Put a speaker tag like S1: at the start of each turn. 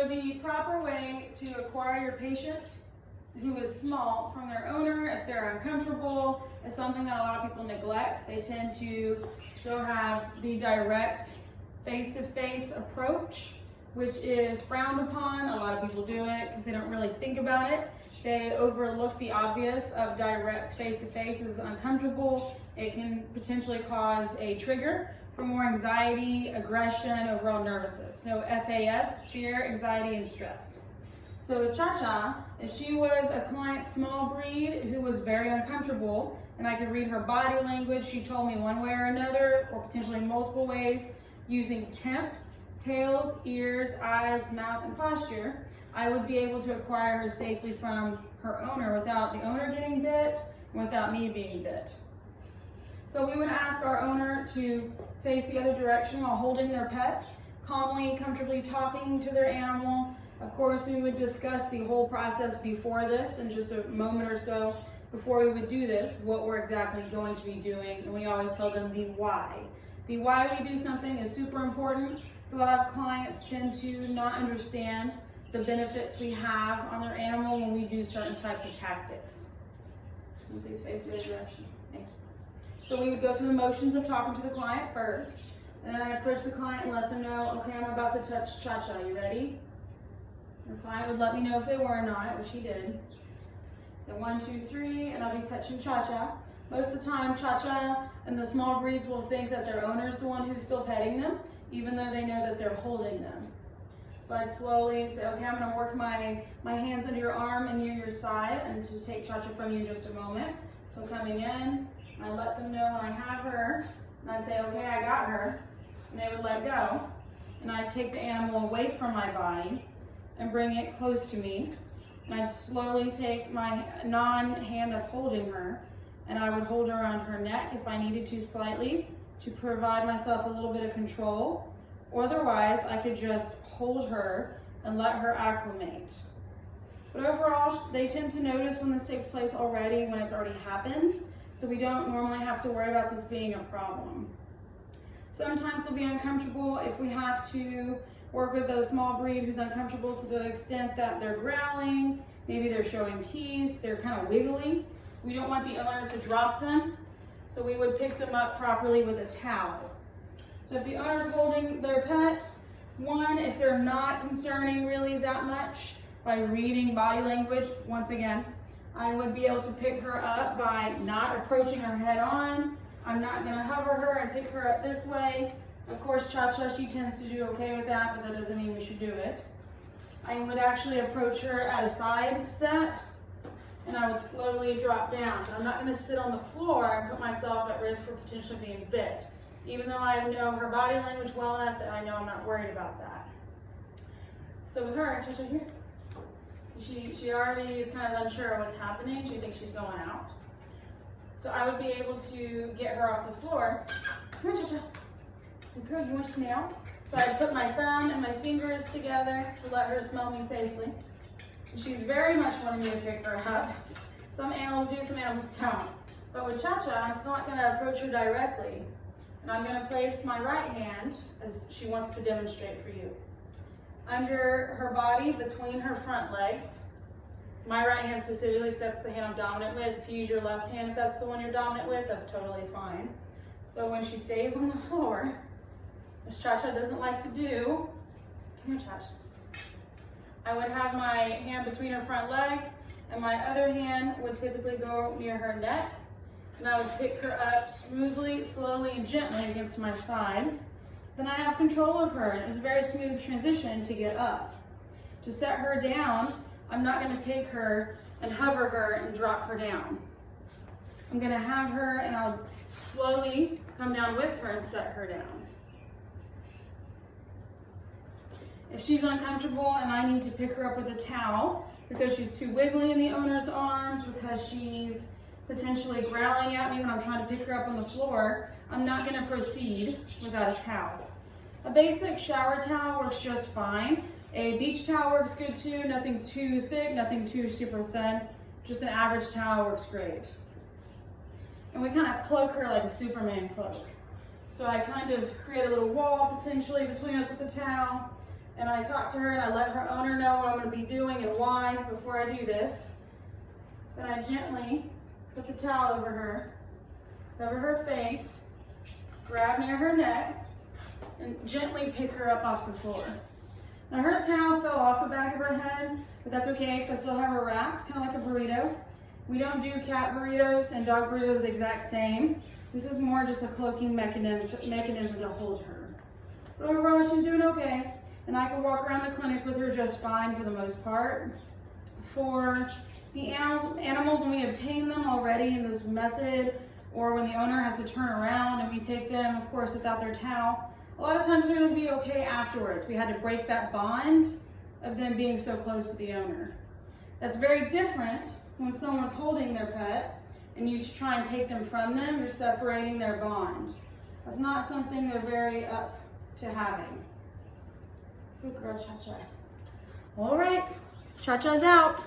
S1: So the proper way to acquire your patient who is small from their owner, if they're uncomfortable, is something that a lot of people neglect. They tend to still have the direct face-to-face approach, which is frowned upon. A lot of people do it because they don't really think about it. They overlook the obvious of direct face-to-face is uncomfortable. It can potentially cause a trigger for more anxiety, aggression, overall nervousness. So FAS, fear, anxiety, and stress. So with Cha-Cha, if she was a client small breed who was very uncomfortable and I could read her body language, she told me one way or another, or potentially multiple ways, using temp, tails, ears, eyes, mouth, and posture, I would be able to acquire her safely from her owner without the owner getting bit and without me being bit. So we would ask our owner to face the other direction while holding their pet, calmly, comfortably talking to their animal. Of course, we would discuss the whole process before this in just a moment or so before we would do this, what we're exactly going to be doing, and we always tell them the why. The why we do something is super important. So a lot of clients tend to not understand the benefits we have on their animal when we do certain types of tactics. Please face the other direction. Thank you. So we would go through the motions of talking to the client first, and then I approach the client and let them know, okay, I'm about to touch Cha-Cha, you ready? The client would let me know if they were or not, which he did. So 1, 2, 3, and I'll be touching Cha-Cha. Most of the time, Cha-Cha and the small breeds will think that their owner is the one who's still petting them, even though they know that they're holding them. So I'd slowly say, okay, I'm gonna work my hands under your arm and near your side, and to take Cha-Cha from you in just a moment. So coming in, I let them know when I have her, and I'd say, okay, I got her, and they would let go. And I'd take the animal away from my body and bring it close to me. And I'd slowly take my non-hand that's holding her, and I would hold her around her neck if I needed to slightly to provide myself a little bit of control. Or otherwise, I could just hold her and let her acclimate. But overall, they tend to notice when this takes place already, when it's already happened. So we don't normally have to worry about this being a problem. Sometimes they'll be uncomfortable if we have to work with a small breed who's uncomfortable to the extent that they're growling, maybe they're showing teeth, they're kind of wiggly. We don't want the owner to drop them, so we would pick them up properly with a towel. So if the owner's holding their pet, one, if they're not concerning really that much, by reading body language, once again, I would be able to pick her up by not approaching her head on. I'm not gonna hover her and pick her up this way. Of course, Cha-Cha, she tends to do okay with that, but that doesn't mean we should do it. I would actually approach her at a side step, and I would slowly drop down. I'm not gonna sit on the floor and put myself at risk for potentially being bit, even though I know her body language well enough that I know I'm not worried about that. So with her, Cha-Cha here. She already is kind of unsure of what's happening. She thinks she's going out. So I would be able to get her off the floor. Come here, Cha-Cha. Good girl, you want to smell? So I'd put my thumb and my fingers together to let her smell me safely. And she's very much wanting me to pick her up. Some animals do, some animals don't. But with Cha-Cha, I'm still not going to approach her directly. And I'm going to place my right hand, as she wants to demonstrate for you, under her body, between her front legs. My right hand specifically, because that's the hand I'm dominant with. If you use your left hand, if that's the one you're dominant with, that's totally fine. So when she stays on the floor, which Cha-Cha doesn't like to do, come here, Cha-Cha. I would have my hand between her front legs, and my other hand would typically go near her neck, and I would pick her up smoothly, slowly, and gently against my side. Then I have control of her, and it was a very smooth transition to get up. To set her down, I'm not going to take her and hover her and drop her down. I'm going to have her, and I'll slowly come down with her and set her down. If she's uncomfortable and I need to pick her up with a towel because she's too wiggly in the owner's arms, because she's potentially growling at me when I'm trying to pick her up on the floor, I'm not going to proceed without a towel. A basic shower towel works just fine. A beach towel works good too, nothing too thick, nothing too super thin. Just an average towel works great. And we kind of cloak her like a Superman cloak. So I kind of create a little wall potentially between us with the towel. And I talk to her and I let her owner know what I'm going to be doing and why before I do this. Then I gently put the towel over her, cover her face, grab near her neck, and gently pick her up off the floor. Now her towel fell off the back of her head, but that's okay because I still have her wrapped, kind of like a burrito. We don't do cat burritos and dog burritos the exact same. This is more just a cloaking mechanism to hold her. But overall, she's doing okay. And I can walk around the clinic with her just fine for the most part. For the animals, when we obtain them already in this method, or when the owner has to turn around and we take them, of course, without their towel, a lot of times they're going to be okay afterwards. We had to break that bond of them being so close to the owner. That's very different when someone's holding their pet and you try and take them from them. You're separating their bond. That's not something they're very up to having. Good girl, Cha-Cha. All right, Cha-Cha's out.